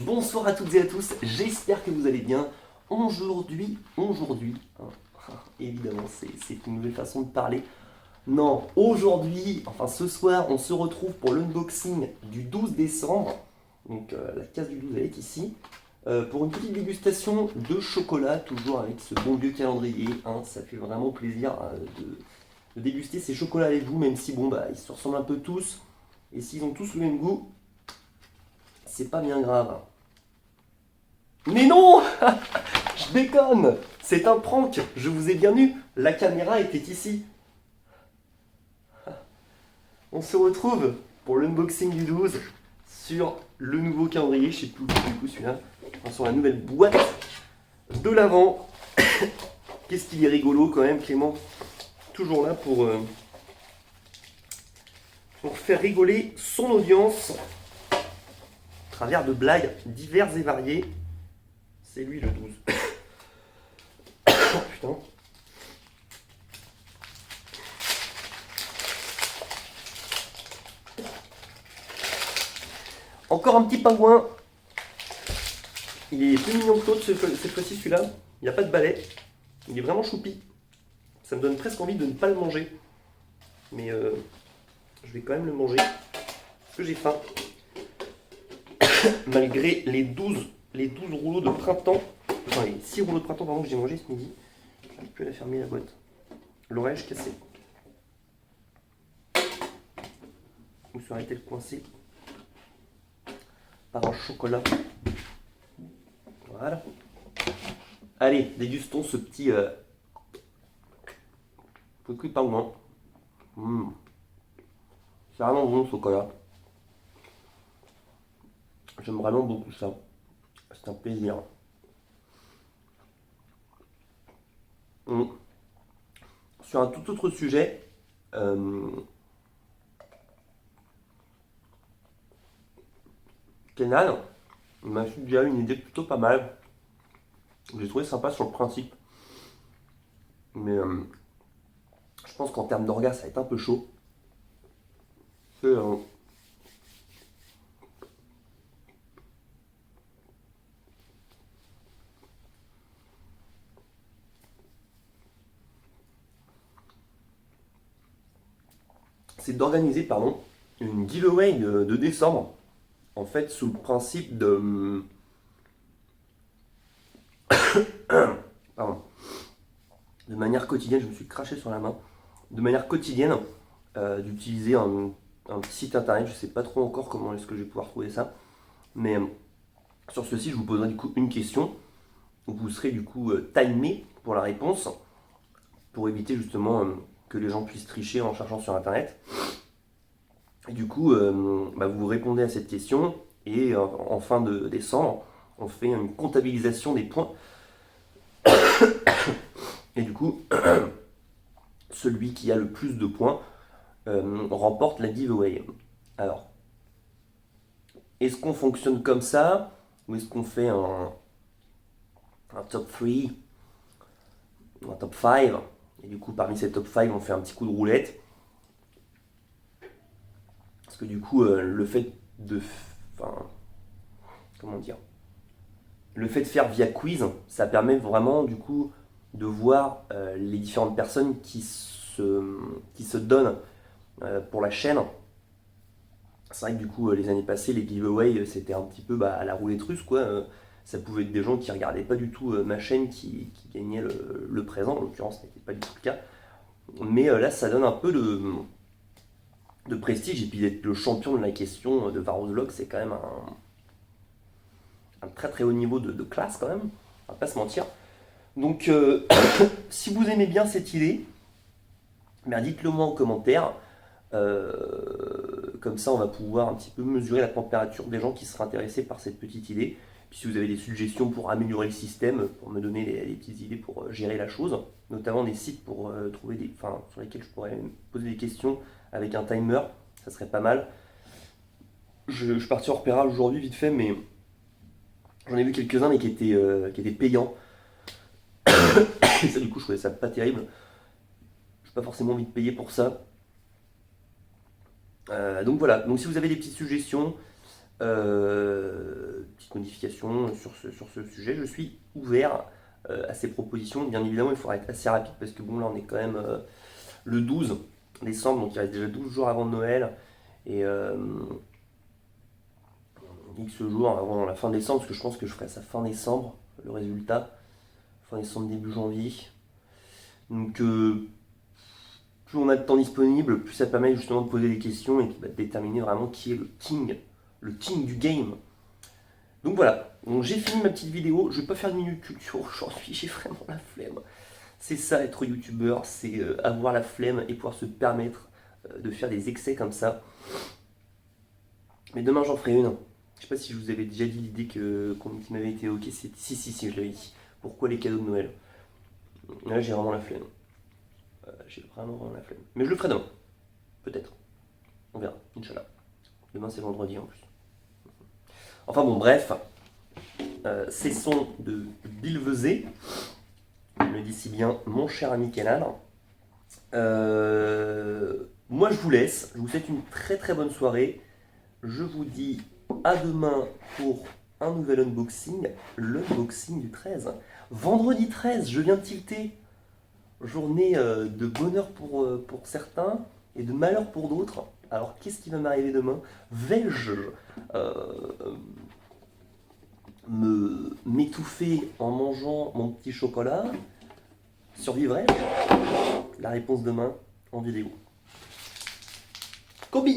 Bonsoir à toutes et à tous, j'espère que vous allez bien. Aujourd'hui, évidemment, c'est une nouvelle façon de parler. Non, aujourd'hui, enfin ce soir, on se retrouve pour l'unboxing du 12 décembre. Donc la case du 12 elle est ici. Pour une petite dégustation de chocolat, toujours avec ce bon vieux calendrier. Ça fait vraiment plaisir de déguster ces chocolats avec vous, même si bon bah ils se ressemblent un peu tous. Et s'ils ont tous le même goût, c'est pas bien grave. Mais non, je déconne. C'est un prank. Je vous ai bien eu. La caméra était ici. On se retrouve pour l'unboxing du 12 sur le nouveau calendrier. Je sais plus du coup celui-là. Sur la nouvelle boîte de l'avant. Qu'est-ce qu'il est rigolo quand même, Clément. Toujours là pour faire rigoler son audience à travers de blagues diverses et variées. C'est lui le 12. Oh putain. Encore un petit pingouin. Il est plus mignon que l'autre cette fois-ci celui-là. Il n'y a pas de balai. Il est vraiment choupi. Ça me donne presque envie de ne pas le manger. Mais je vais quand même le manger. Parce que j'ai faim. Malgré les 12 rouleaux de printemps. Enfin les 6 rouleaux de printemps pardon, que j'ai mangé ce midi. J'arrive plus à la fermer la boîte. L'oreille cassée. Où serait-elle coincée par un chocolat? Voilà. Allez, dégustons ce petit pingouin. C'est vraiment bon le chocolat. J'aime vraiment beaucoup ça. C'est un plaisir. Sur un tout autre sujet, Kenan m'a suggéré une idée plutôt pas mal. J'ai trouvé sympa sur le principe. Mais je pense qu'en termes d'orgas, ça va être un peu chaud. C'est d'organiser pardon, une giveaway de décembre. En fait, sous le principe pardon, de manière quotidienne, je me suis craché sur la main. De manière quotidienne, d'utiliser un petit site internet. Je ne sais pas trop encore comment est-ce que je vais pouvoir trouver ça. Mais sur ce site, je vous poserai du coup une question. Vous serez du coup timé pour la réponse. Pour éviter justement que les gens puissent tricher en cherchant sur internet. Et du coup, vous répondez à cette question. Et en fin de décembre, on fait une comptabilisation des points. Et du coup, celui qui a le plus de points remporte la giveaway. Alors, est-ce qu'on fonctionne comme ça ou est-ce qu'on fait un top 3, un top 5 et du coup parmi ces top 5 on fait un petit coup de roulette parce que du coup le fait de comment dire, le fait de faire via quiz ça permet vraiment du coup de voir les différentes personnes qui se donnent pour la chaîne. C'est vrai que du coup, les années passées, les giveaways, c'était un petit peu à la roulette russe, quoi. Ça pouvait être des gens qui regardaient pas du tout ma chaîne qui gagnaient le présent. En l'occurrence, ce n'était pas du tout le cas. Mais là, ça donne un peu de prestige. Et puis d'être le champion de la question de Varosvlog, c'est quand même un très très haut niveau de classe, quand même. On va pas se mentir. Donc, si vous aimez bien cette idée, dites-le moi en commentaire. Comme ça, on va pouvoir un petit peu mesurer la température des gens qui seraient intéressés par cette petite idée. Puis si vous avez des suggestions pour améliorer le système, pour me donner des petites idées pour gérer la chose, notamment des sites pour trouver sur lesquels je pourrais poser des questions avec un timer, ça serait pas mal. Je suis parti en repérage aujourd'hui vite fait, mais j'en ai vu quelques-uns mais qui étaient payants. Et ça, du coup, je trouvais ça pas terrible. Je n'ai pas forcément envie de payer pour ça. Donc voilà, donc si vous avez des petites suggestions, Petite modification sur ce sujet, je suis ouvert à ces propositions. Bien évidemment, il faudra être assez rapide parce que bon, là on est quand même le 12 décembre, donc il reste déjà 12 jours avant Noël. Et X jours avant la fin décembre, parce que je pense que je ferai ça fin décembre, le résultat. Fin décembre, début janvier. Donc plus on a de temps disponible, plus ça permet justement de poser des questions et de déterminer vraiment qui est le king du game. Donc voilà, donc j'ai fini ma petite vidéo, je vais pas faire de minute culture aujourd'hui, j'ai vraiment la flemme. C'est ça être youtubeur, c'est avoir la flemme et pouvoir se permettre de faire des excès comme ça. Mais demain j'en ferai une. Je sais pas si je vous avais déjà dit l'idée qui m'avait été évoquée, c'est si je l'avais dit. Pourquoi les cadeaux de Noël? Là j'ai vraiment la flemme. J'ai vraiment la flemme. Mais je le ferai demain. Peut-être. On verra, Inch'Allah. Demain c'est vendredi en plus. Enfin bon, bref. Cessons de bilveuser. Je me dis si bien, mon cher ami Kenan. Moi je vous laisse. Je vous souhaite une très très bonne soirée. Je vous dis à demain pour un nouvel unboxing. L'unboxing du 13. Vendredi 13, je viens de tilter. Journée de bonheur pour certains et de malheur pour d'autres. Alors qu'est-ce qui va m'arriver demain? Vais-je m'étouffer en mangeant mon petit chocolat? Survivrai-je? La réponse demain en vidéo. Kobe!